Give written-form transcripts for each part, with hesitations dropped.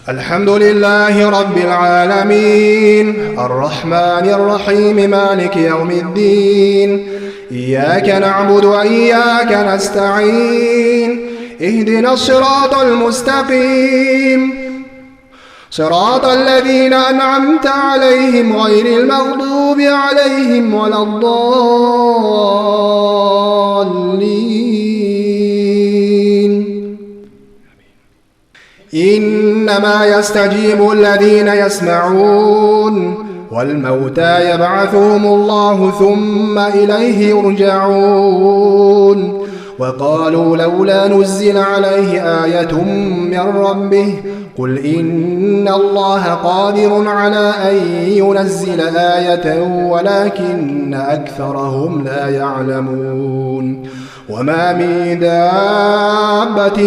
الحمد لله رب العالمين الرحمن الرحيم مالك يوم الدين إياك نعبد وإياك نستعين اهدنا الصراط المستقيم صراط الذين أنعمت عليهم غير المغضوب عليهم ولا الضالين. إنما يستجيب الذين يسمعون والموتى يبعثهم الله ثم إليه يرجعون. وقالوا لولا نزل عليه آية من ربه قل إن الله قادر على أن ينزل آية ولكن أكثرهم لا يعلمون. وما من دابة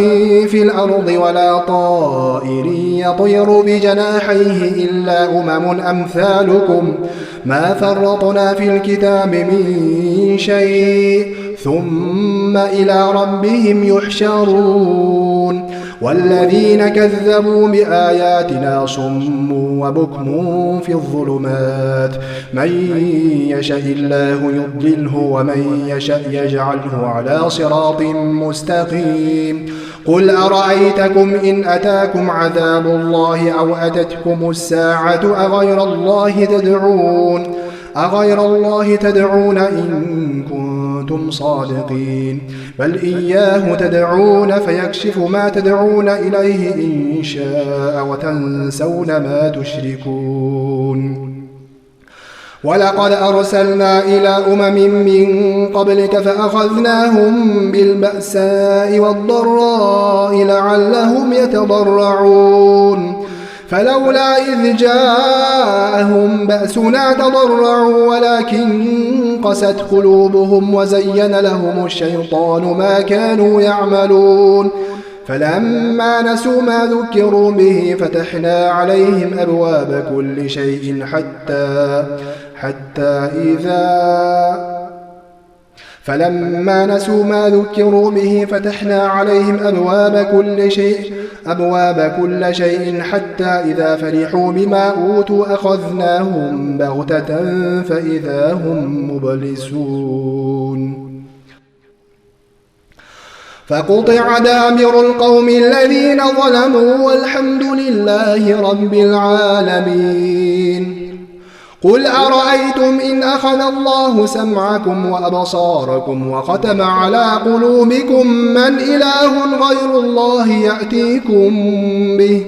في الأرض ولا طائر يطير بجناحيه إلا أمثالكم ما فرطنا في الكتاب من شيء ثم إلى ربهم يحشرون. والذين كذبوا بآياتنا صم وبكم في الظلمات من يشاء الله يضلله ومن يشاء يجعله على صراط مستقيم. قل أرأيتكم إن أتاكم عذاب الله أو أتتكم الساعة أغير الله تدعون إن كنتم صادقين بل إياه تدعون فيكشف ما تدعون إليه إن شاء وتنسون ما تشركون. ولقد أرسلنا إلى من قبلك فأخذناهم بالبأساء والضراء لعلهم يتضرعون فلولا إذ جاءهم بأسنا تضرعوا ولكن قست قلوبهم وزين لهم الشيطان ما كانوا يعملون. فلما نسوا ما ذكروا به فتحنا عليهم أبواب كل شيء فلما نسوا ما ذكروا به فتحنا عليهم أبواب كل شيء حتى إذا فرحوا بما أوتوا أخذناهم بغتة فإذا هم مبلسون. فقطع دابر القوم الذين ظلموا والحمد لله رب العالمين. قل أرأيتم إن أخذ الله سمعكم وأبصاركم وختم على قلوبكم من إله غير الله يأتيكم به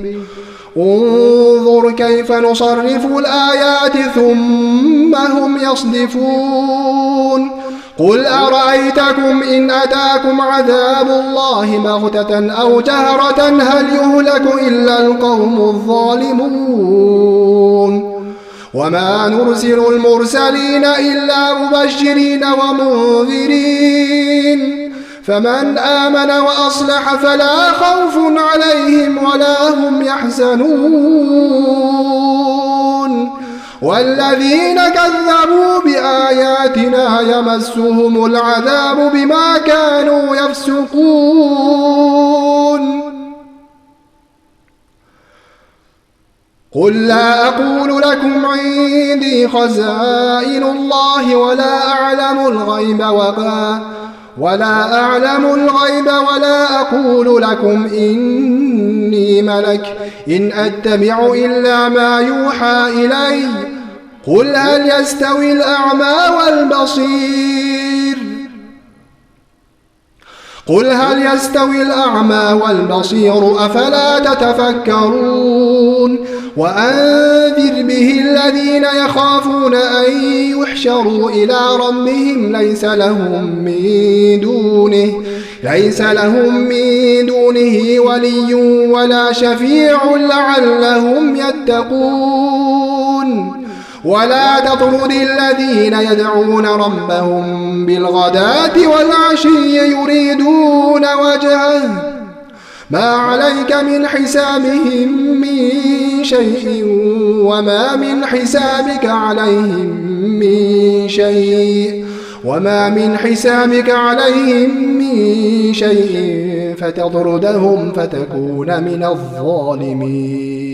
انظر كيف نصرف الآيات ثم هم يصدفون. قل أرأيتكم إن أتاكم عذاب الله بغتة أو جهرة هل يهلك إلا القوم الظالمون. وما نرسل المرسلين إلا مبشرين ومنذرين فمن آمن وأصلح فلا خوف عليهم ولا هم يحزنون. والذين كذبوا بآياتنا يمسهم العذاب بما كانوا يفسقون. قل لا أقول لكم عندي خزائن الله ولا أعلم الغيب ولا أقول لكم إني ملك إن أتبع إلا ما يوحى إلي. قل هل يستوي الأعمى والبصير أفلا تتفكرون. وأنذر به الذين يخافون أن يحشروا إلى ربهم ليس لهم من دونه ولي ولا شفيع لعلهم يتقون. ولا تطرد الذين يدعون ربهم بالغداة والعشي يريدون وجهه ما عليك من حسابهم من شيء وما من حسابك عليهم من شيء فتطردهم فتكون من الظالمين.